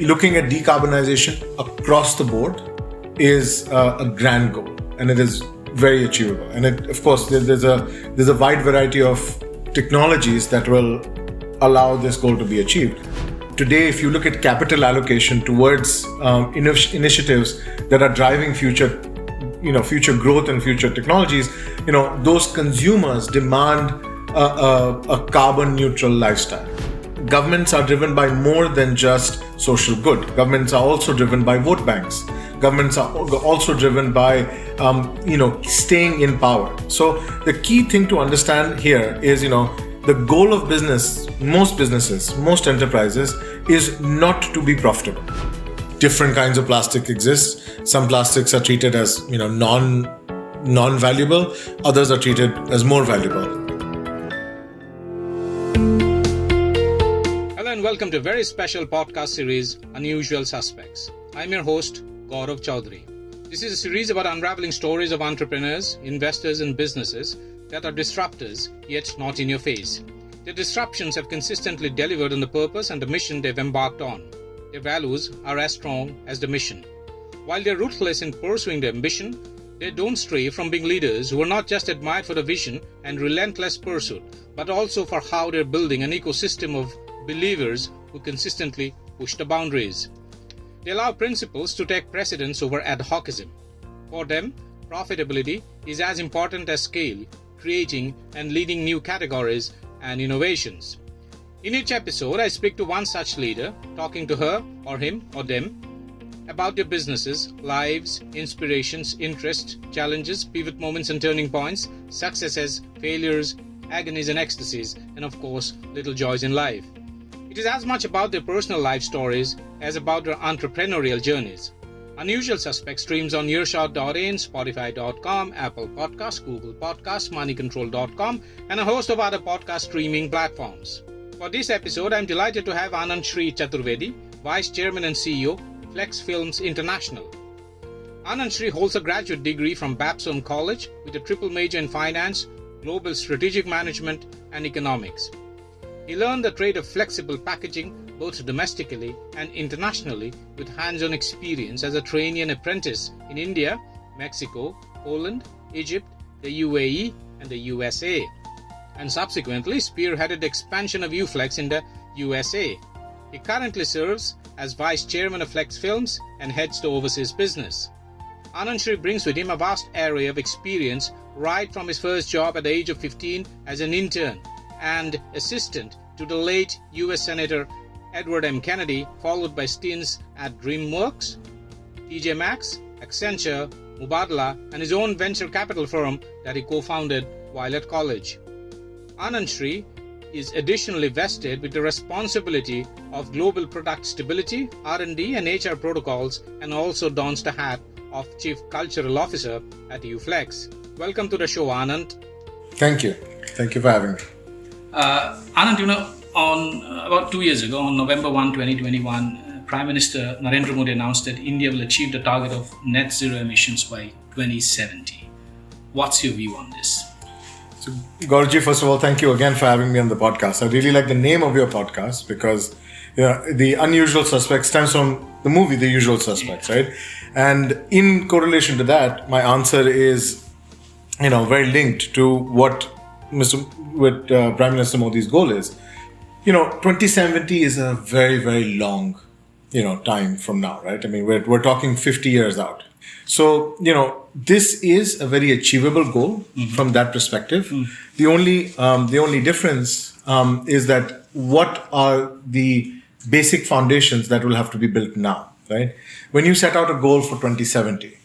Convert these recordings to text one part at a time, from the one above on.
looking at decarbonization across the board is a grand goal, and it is very achievable. And of course, there's a wide variety of technologies that will allow this goal to be achieved. Today, if you look at capital allocation towards initiatives that are driving future growth and future technologies, those consumers demand a carbon neutral lifestyle. Governments are driven by more than just social good. Governments are also driven by vote banks. Governments are also driven by, staying in power. So the key thing to understand here is, the goal of most businesses, most enterprises, is not to be profitable. Different kinds of plastic exist. Some plastics are treated as, non-valuable. Others are treated as more valuable. Hello and welcome to a very special podcast series, Unusual Suspects. I'm your host, Gaurav Chaudhary. This is a series about unraveling stories of entrepreneurs, investors and businesses that are disruptors, yet not in your face. Their disruptions have consistently delivered on the purpose and the mission they've embarked on. Their values are as strong as the mission. While they're ruthless in pursuing their ambition, they don't stray from being leaders who are not just admired for the vision and relentless pursuit, but also for how they're building an ecosystem of believers who consistently push the boundaries. They allow principles to take precedence over ad hocism. For them, profitability is as important as scale, creating and leading new categories and innovations. In each episode, I speak to one such leader, talking to her or him or them about their businesses, lives, inspirations, interests, challenges, pivot moments and turning points, successes, failures, agonies and ecstasies, and of course, little joys in life. It is as much about their personal life stories as about their entrepreneurial journeys. Unusual Suspects streams on Earshot.in, Spotify.com, Apple Podcasts, Google Podcasts, MoneyControl.com, and a host of other podcast streaming platforms. For this episode, I'm delighted to have Anantshree Chaturvedi, Vice Chairman and CEO, Flex Films International. Anantshree holds a graduate degree from Babson College with a triple major in finance, global strategic management, and economics. He learned the trade of flexible packaging both domestically and internationally with hands-on experience as a trainee and apprentice in India, Mexico, Poland, Egypt, the UAE, and the USA, and subsequently spearheaded the expansion of UFlex in the USA. He currently serves as Vice Chairman of Flex Films and heads the overseas business. Anantshree brings with him a vast array of experience right from his first job at the age of 15 as an intern and assistant to the late US Senator Edward M. Kennedy, followed by stints at DreamWorks, TJ Maxx, Accenture, Mubadala, and his own venture capital firm that he co-founded while at college. Anantshree is additionally vested with the responsibility of global product stability, R&D and HR protocols, and also dons the hat of Chief Cultural Officer at UFlex. Welcome to the show, Anand. Thank you. Thank you for having me. Anand, on about 2 years ago, on November 1, 2021, Prime Minister Narendra Modi announced that India will achieve the target of net zero emissions by 2070. What's your view on this? So, Gaurav, first of all, thank you again for having me on the podcast. I really like the name of your podcast because the Unusual Suspects stems from the movie The Usual Suspects, right? And in correlation to that, my answer is, very linked to what Prime Minister Modi's goal is. 2070 is a very, very long, time from now, right? I mean, we're talking 50 years out. So, this is a very achievable goal from that perspective. The only difference is that what are the basic foundations that will have to be built now, right? When you set out a goal for 2070,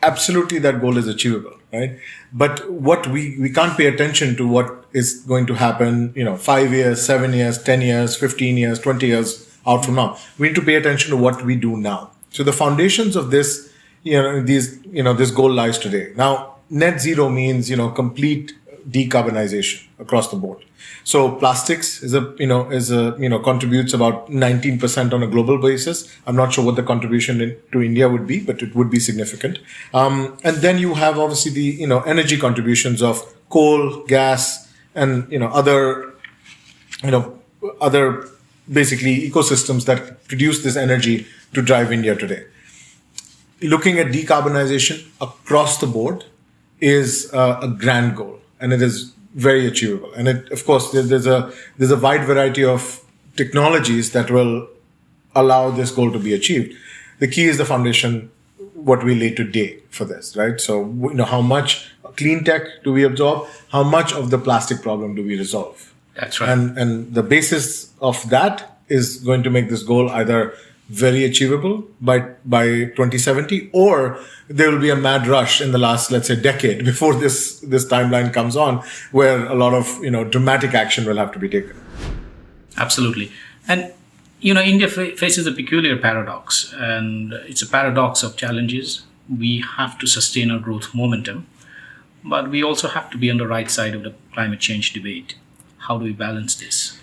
absolutely that goal is achievable, right? But what we can't pay attention to what is going to happen, 5 years, 7 years, 10 years, 15 years, 20 years out from now. We need to pay attention to what we do now. So the foundations of this, this goal lies today. Now, net zero means, complete decarbonization across the board. So plastics contributes about 19% on a global basis. I'm not sure what the contribution to India would be, but it would be significant. And then you have obviously the, energy contributions of coal, gas, and, other basically ecosystems that produce this energy to drive India today. Looking at decarbonization across the board is a grand goal, and it is very achievable. And it, of course, there's a wide variety of technologies that will allow this goal to be achieved. The key is the foundation, what we lay today for this, right? So, how much clean tech do we absorb? How much of the plastic problem do we resolve? That's right. And the basis of that is going to make this goal either very achievable by 2070, or there will be a mad rush in the last, let's say, decade before this timeline comes on, where a lot of dramatic action will have to be taken. Absolutely. And India faces a peculiar paradox, and it's a paradox of challenges. We have to sustain our growth momentum, but we also have to be on the right side of the climate change debate. How do we balance this?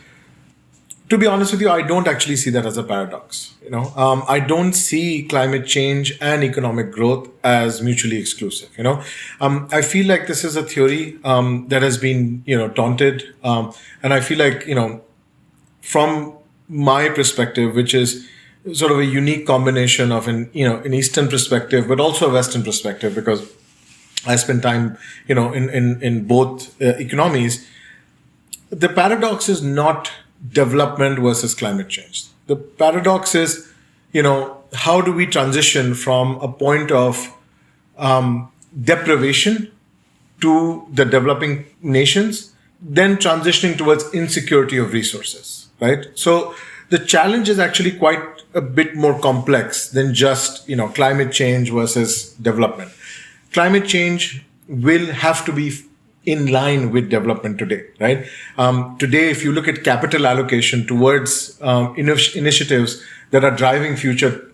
To be honest with you, I don't actually see that as a paradox. I don't see climate change and economic growth as mutually exclusive. I feel like this is a theory that has been taunted, and I feel like from my perspective, which is sort of a unique combination of an Eastern perspective, but also a Western perspective, because I spend time in both economies. The paradox is not development versus climate change. The paradox is, how do we transition from a point of deprivation to the developing nations, then transitioning towards insecurity of resources, right? So the challenge is actually quite a bit more complex than just, climate change versus development. Climate change will have to be in line with development today, right? Today, if you look at capital allocation towards initiatives that are driving future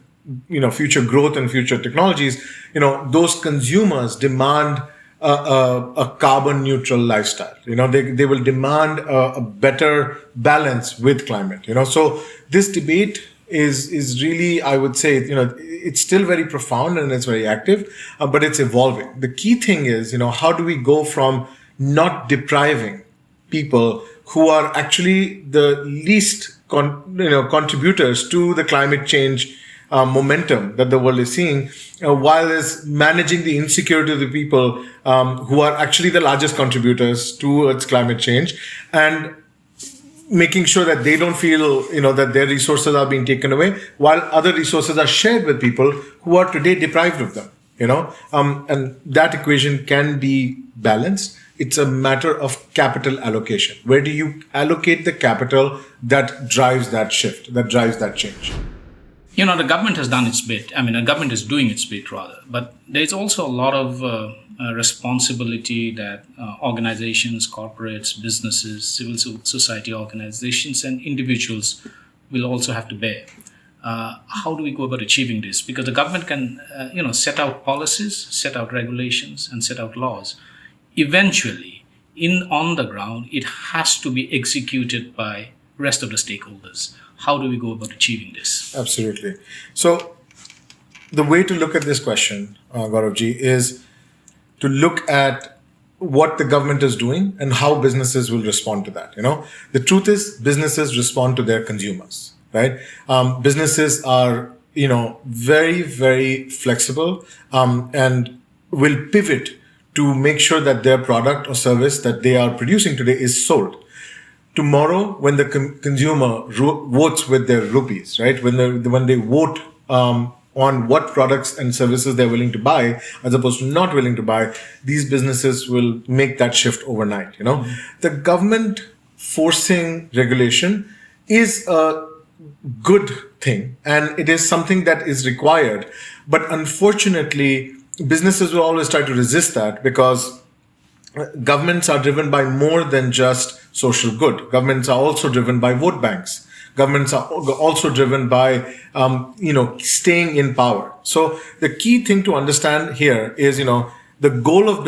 growth and future technologies, those consumers demand a carbon neutral lifestyle. They will demand a better balance with climate. So this debate is really, I would say, it's still very profound and it's very active, but it's evolving. The key thing is, how do we go from not depriving people who are actually the least contributors to the climate change momentum that the world is seeing, while is managing the insecurity of the people who are actually the largest contributors towards climate change, and making sure that they don't feel that their resources are being taken away, while other resources are shared with people who are today deprived of them. And that equation can be balanced. It's a matter of capital allocation. Where do you allocate the capital that drives that shift, that drives that change? The government has done its bit. The government is doing its bit rather. But there's also a lot of responsibility that organizations, corporates, businesses, civil society organizations, and individuals will also have to bear. How do we go about achieving this? Because the government can, set out policies, set out regulations, and set out laws. Eventually, on the ground, it has to be executed by rest of the stakeholders. How do we go about achieving this? Absolutely. So the way to look at this question, Gauravji, is to look at what the government is doing and how businesses will respond to that. The truth is businesses respond to their consumers, right? Businesses are, very, very flexible and will pivot to make sure that their product or service that they are producing today is sold. Tomorrow, when the consumer votes with their rupees, right? When they vote on what products and services they're willing to buy, as opposed to not willing to buy, these businesses will make that shift overnight. The government forcing regulation is a good thing, and it is something that is required. But unfortunately, businesses will always try to resist that, because governments are driven by more than just social good. Governments are also driven by vote banks. Governments are also driven by, staying in power. So the key thing to understand here is, the goal of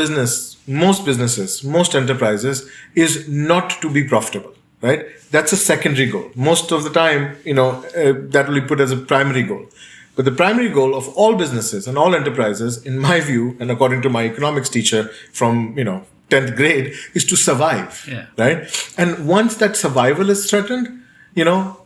most businesses, most enterprises, is not to be profitable, right? That's a secondary goal. Most of the time, that will be put as a primary goal. But the primary goal of all businesses and all enterprises, in my view, and according to my economics teacher from, 10th grade, is to survive, right? And once that survival is threatened,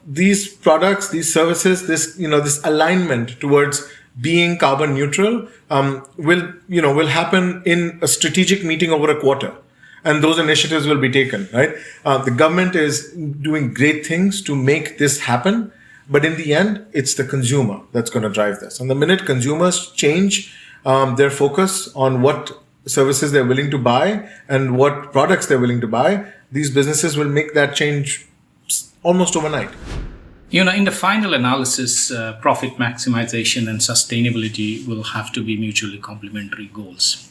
these products, these services, this alignment towards being carbon neutral will happen in a strategic meeting over a quarter. And those initiatives will be taken, right? The government is doing great things to make this happen. But in the end, it's the consumer that's going to drive this. And the minute consumers change their focus on what services they're willing to buy and what products they're willing to buy, these businesses will make that change almost overnight. In the final analysis, profit maximization and sustainability will have to be mutually complementary goals.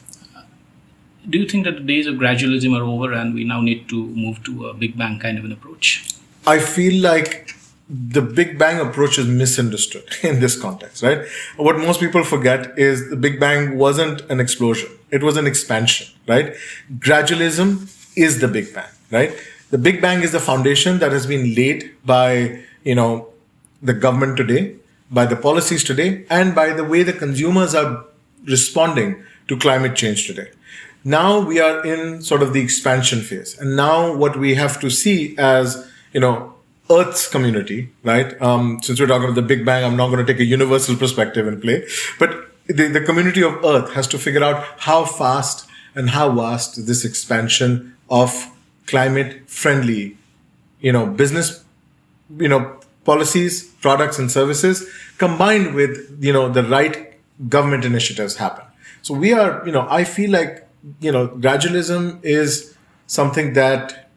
Do you think that the days of gradualism are over and we now need to move to a Big Bang kind of an approach? I feel like the Big Bang approach is misunderstood in this context, right? What most people forget is the Big Bang wasn't an explosion. It was an expansion, right? Gradualism is the Big Bang, right? The Big Bang is the foundation that has been laid by, the government today, by the policies today, and by the way the consumers are responding to climate change today. Now we are in sort of the expansion phase. And now what we have to see as, Earth's community, right? Since we're talking about the Big Bang, I'm not going to take a universal perspective in play, but the community of Earth has to figure out how fast and how vast this expansion of climate-friendly, business, policies, products, and services combined with, the right government initiatives happen. So we are, I feel like, gradualism is something that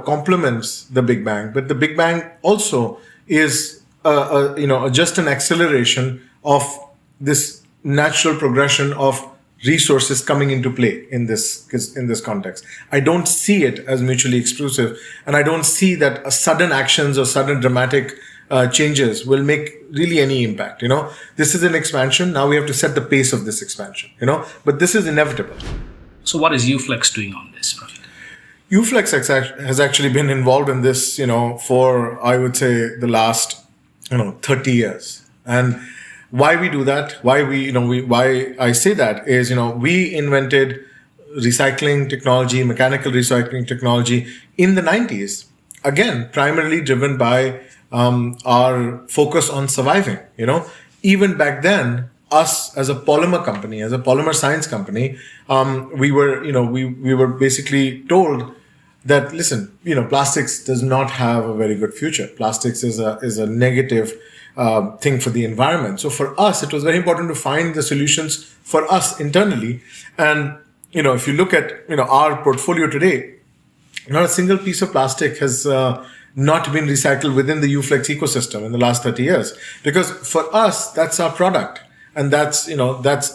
complements the Big Bang, but the Big Bang also is just an acceleration of this natural progression of resources coming into play in this context. I don't see it as mutually exclusive, and I don't see that sudden actions or sudden dramatic changes will make really any impact. This is an expansion. Now we have to set the pace of this expansion. But this is inevitable. So what is UFlex doing on this project? UFlex has actually been involved in this, for, I would say, the last, 30 years. And why we do that, why I say that is, we invented recycling technology, mechanical recycling technology in the 90s. Again, primarily driven by our focus on surviving. Even back then, us as a polymer company, as a polymer science company, we were basically told that, listen, plastics does not have a very good future. Plastics is a negative thing for the environment. So for us, it was very important to find the solutions for us internally. And, if you look at, our portfolio today, not a single piece of plastic has not been recycled within the UFlex ecosystem in the last 30 years. Because for us, that's our product. And that's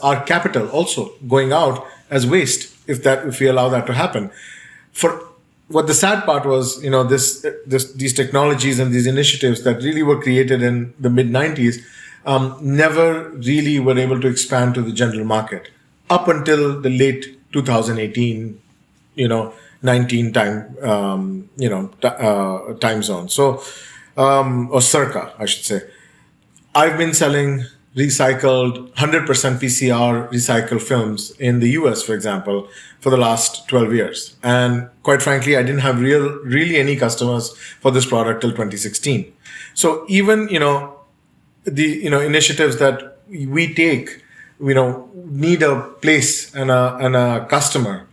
our capital also going out as waste if we allow that to happen. What the sad part was, these technologies and these initiatives that really were created in the mid-90s never really were able to expand to the general market up until the late 2018, 19 time zone. So, or circa, I should say. I've been selling recycled 100% PCR recycled films in the US, for example, for the last 12 years. And quite frankly, I didn't have really any customers for this product till 2016. So even, the, initiatives that we take, need a place and a customer,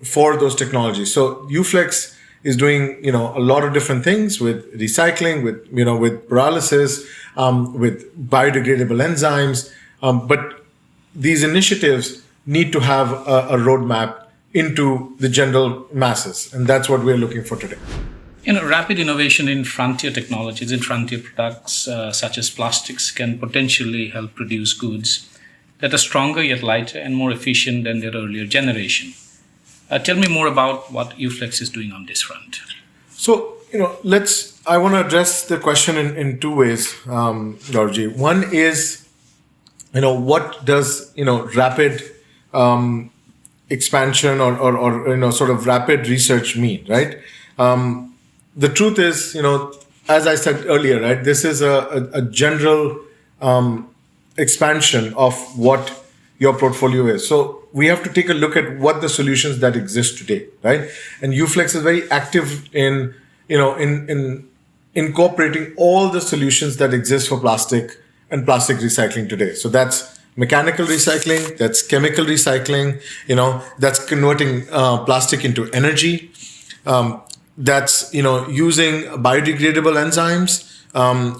for those technologies. So UFlex is doing, a lot of different things with recycling, with pyrolysis, with biodegradable enzymes. But these initiatives need to have a roadmap into the general masses. And that's what we're looking for today. Rapid innovation in frontier technologies, in frontier products, such as plastics, can potentially help produce goods that are stronger yet lighter and more efficient than their earlier generation. Tell me more about what UFlex is doing on this front. So, I want to address the question in two ways, Georgie. One is, what does, rapid expansion or sort of rapid research mean, right? The truth is, as I said earlier, right, this is a general expansion of what your portfolio is. So we have to take a look at what the solutions that exist today, right? And UFlex is very active in incorporating all the solutions that exist for plastic and plastic recycling today. So that's mechanical recycling, that's chemical recycling, that's converting plastic into energy, that's using biodegradable enzymes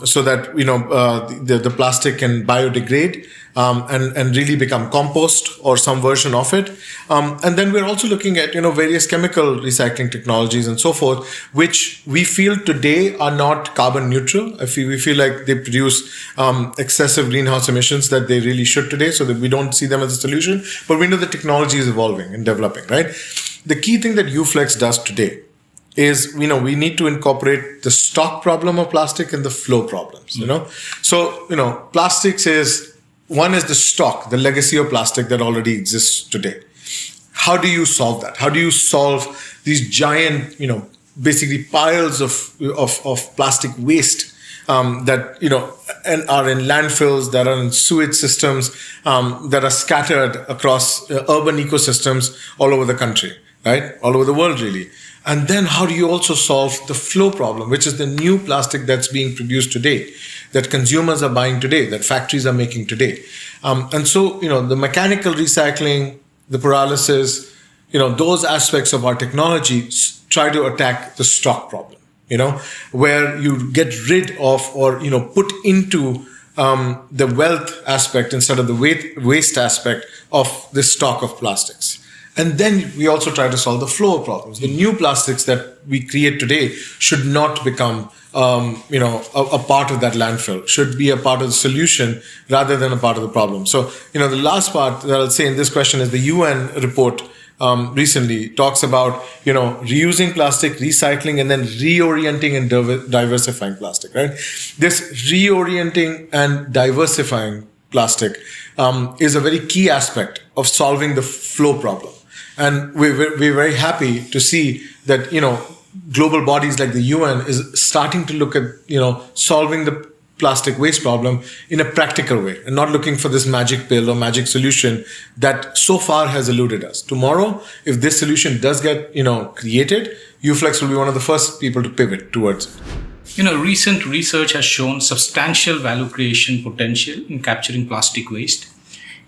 so that the plastic can biodegrade and really become compost or some version of it. And then we're also looking at various chemical recycling technologies and so forth, which we feel today are not carbon neutral. We feel like they produce excessive greenhouse emissions that they really should today, so that we don't see them as a solution. But we know the technology is evolving and developing, right? The key thing that UFlex does today is, we need to incorporate the stock problem of plastic and the flow problems, So, plastics one is the stock, the legacy of plastic that already exists today. How do you solve that? How do you solve these giant, basically piles of plastic waste that, and are in landfills, that are in sewage systems, that are scattered across urban ecosystems all over the country, right? All over the world, really. And then how do you also solve the flow problem, which is the new plastic that's being produced today, that consumers are buying today, that factories are making today? And so, the mechanical recycling, the pyrolysis, those aspects of our technology try to attack the stock problem, where you get rid of or, put into the wealth aspect instead of the waste aspect of the stock of plastics. And then we also try to solve the flow problems. The new plastics that we create today should not become, a part of that landfill. Should be a part of the solution rather than a part of the problem. So, the last part that I'll say in this question is the UN report recently talks about, reusing plastic, recycling, and then reorienting and diversifying plastic, right? This reorienting and diversifying plastic is a very key aspect of solving the flow problem. And we're very happy to see that, global bodies like the UN is starting to look at, solving the plastic waste problem in a practical way and not looking for this magic pill or magic solution that so far has eluded us. Tomorrow, if this solution does get, created, UFlex will be one of the first people to pivot towards it. Recent research has shown substantial value creation potential in capturing plastic waste,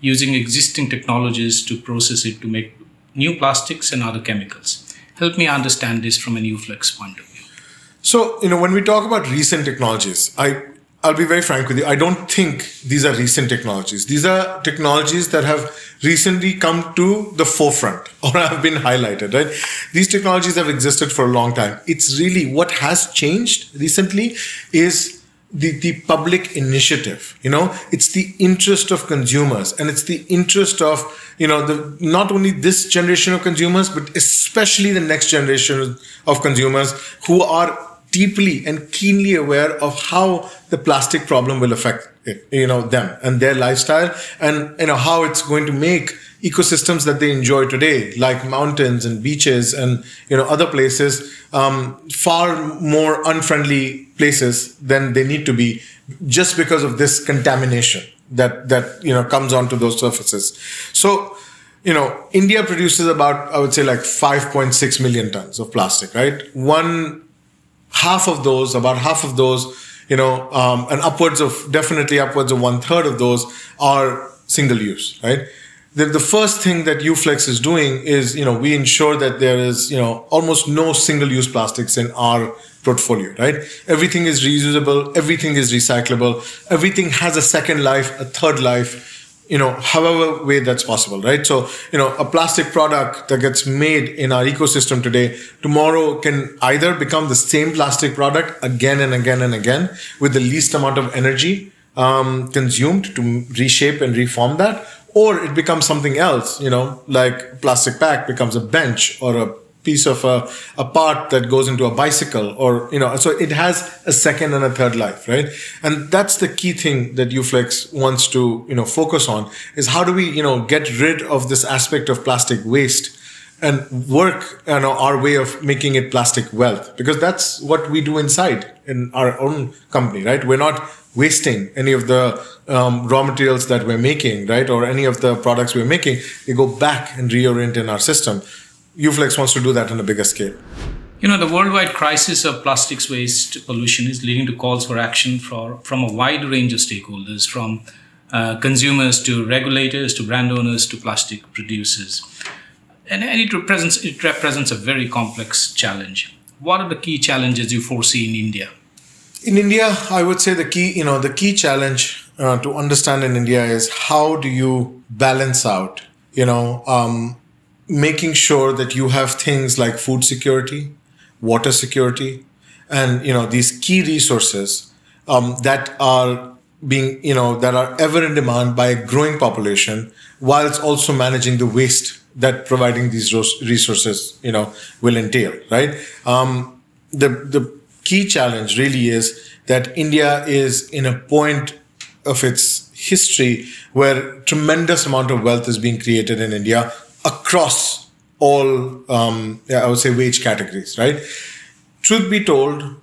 using existing technologies to process it to make new plastics and other chemicals. Help me understand this from a UFlex point of view. So, when we talk about recent technologies, I'll be very frank with you. I don't think these are recent technologies. These are technologies that have recently come to the forefront or have been highlighted, right? These technologies have existed for a long time. It's really what has changed recently is the public initiative. It's the interest of consumers, and it's the interest of, not only this generation of consumers, but especially the next generation of consumers who are deeply and keenly aware of how the plastic problem will affect them and their lifestyle, and how it's going to make ecosystems that they enjoy today, like mountains and beaches and other places, far more unfriendly places than they need to be, just because of this contamination that comes onto those surfaces. So, India produces about, I would say, like 5.6 million tons of plastic, right? About half of those, and definitely upwards of 1/3 of those are single use, right? The first thing that UFlex is doing is, we ensure that there is, almost no single-use plastics in our portfolio, right? Everything is reusable, everything is recyclable, everything has a second life, a third life, however way that's possible, right? So, a plastic product that gets made in our ecosystem today, tomorrow can either become the same plastic product again and again and again with the least amount of energy consumed to reshape and reform that, or it becomes something else, like plastic pack becomes a bench or a piece of a part that goes into a bicycle, or, so it has a second and a third life, right? And that's the key thing that UFlex wants to, focus on, is how do we, get rid of this aspect of plastic waste and work, our way of making it plastic wealth, because that's what we do inside in our own company, right? We're not wasting any of the raw materials that we're making, right? Or any of the products we're making. They go back and reorient in our system. UFlex wants to do that on a bigger scale. The worldwide crisis of plastics waste pollution is leading to calls for action from a wide range of stakeholders, from consumers to regulators to brand owners to plastic producers. And it represents a very complex challenge. What are the key challenges you foresee in India? In India, I would say the key challenge to understand in India is how do you balance out, making sure that you have things like food security, water security, and these key resources that are ever in demand by a growing population, whilst also managing the waste that providing these resources will entail, right? The key challenge really is that India is in a point of its history where tremendous amount of wealth is being created in India across all, I would say, wage categories, right? Truth be told,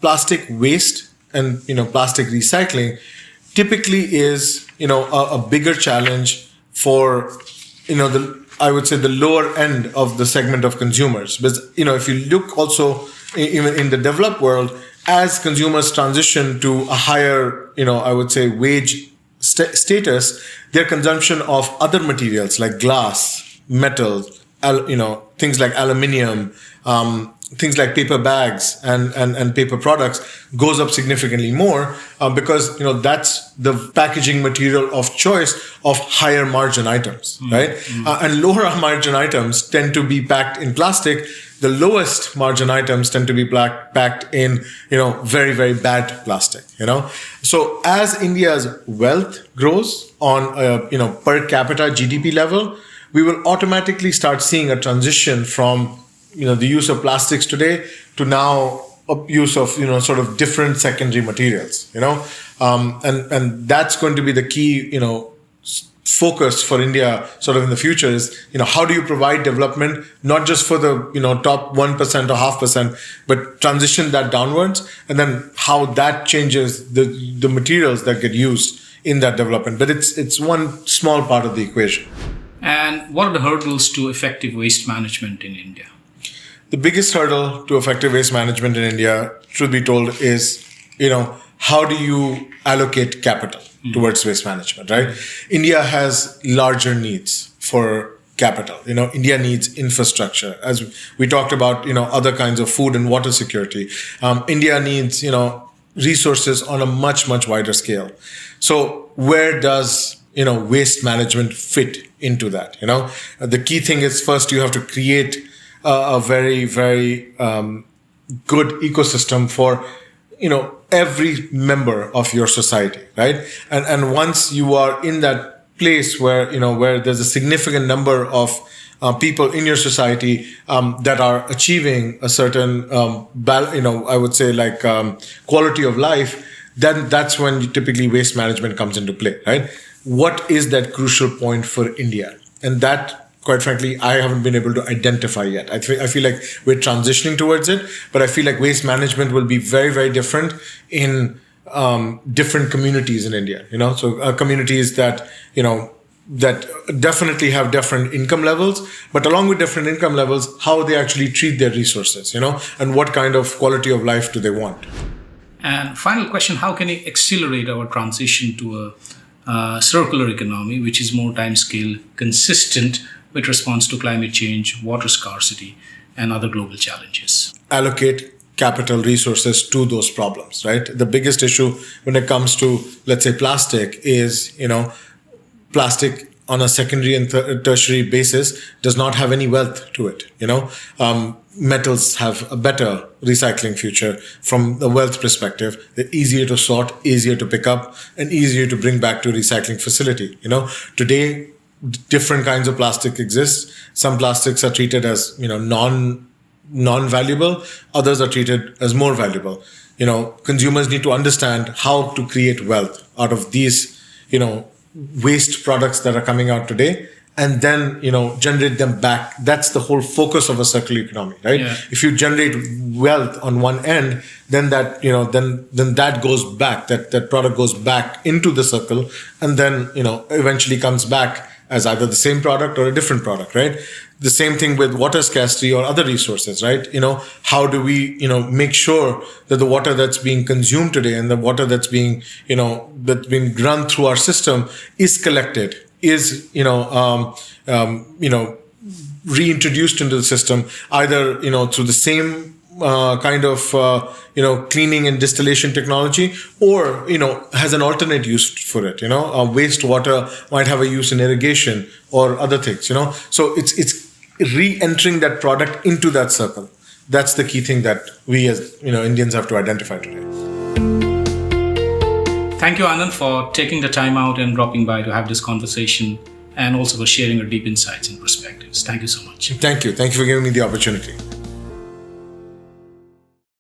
plastic waste and, plastic recycling typically is, a bigger challenge for, I would say the lower end of the segment of consumers. But, if you look also even in the developed world, as consumers transition to a higher, I would say wage status, their consumption of other materials like glass, metal, things like aluminium, things like paper bags and paper products goes up significantly more because that's the packaging material of choice of higher margin items, right? And lower margin items tend to be packed in plastic. The lowest margin items tend to be packed in very, very bad plastic. So as India's wealth grows on per capita GDP level, we will automatically start seeing a transition from the use of plastics today to now use of sort of different secondary materials, and that's going to be the key focus for India sort of in the future is how do you provide development not just for the top 1% or 0.5%, but transition that downwards, and then how that changes the materials that get used in that development. But it's one small part of the equation. And what are the hurdles to effective waste management in India? The biggest hurdle to effective waste management in India, truth be told, is, how do you allocate capital towards waste management, right? India has larger needs for capital. India needs infrastructure. As we talked about, other kinds of food and water security. India needs, resources on a much, much wider scale. So where does, waste management fit into that? The key thing is first you have to create a very, very good ecosystem for, every member of your society, right? And once you are in that place where, where there's a significant number of people in your society that are achieving a certain, I would say like quality of life, then that's when typically waste management comes into play, right? What is that crucial point for India? And that, quite frankly, I haven't been able to identify yet. I feel like we're transitioning towards it, but I feel like waste management will be very, very different in different communities in India. So communities that that definitely have different income levels, but along with different income levels, how they actually treat their resources, and what kind of quality of life do they want. And final question: how can it accelerate our transition to a circular economy, which is more timescale consistent with response to climate change, water scarcity, and other global challenges? Allocate capital resources to those problems, right? The biggest issue when it comes to, let's say, plastic is, plastic on a secondary and tertiary basis does not have any wealth to it. Metals have a better recycling future from the wealth perspective. They're easier to sort, easier to pick up, and easier to bring back to a recycling facility. Today, different kinds of plastic exist. Some plastics are treated as, non-valuable. Others are treated as more valuable. Consumers need to understand how to create wealth out of these, waste products that are coming out today, and then, generate them back. That's the whole focus of a circular economy, right? Yeah. If you generate wealth on one end, then that, then that goes back, that product goes back into the circle, and then, eventually comes back as either the same product or a different product, right? The same thing with water scarcity or other resources, right? How do we, make sure that the water that's being consumed today and the water that's being, that's been run through our system is collected, is, reintroduced into the system, either, through the same kind of, cleaning and distillation technology, or, has an alternate use for it. Wastewater might have a use in irrigation or other things, So it's re-entering that product into that circle. That's the key thing that we as, Indians have to identify today. Thank you, Anand, for taking the time out and dropping by to have this conversation, and also for sharing your deep insights and perspectives. Thank you so much. Thank you. Thank you for giving me the opportunity.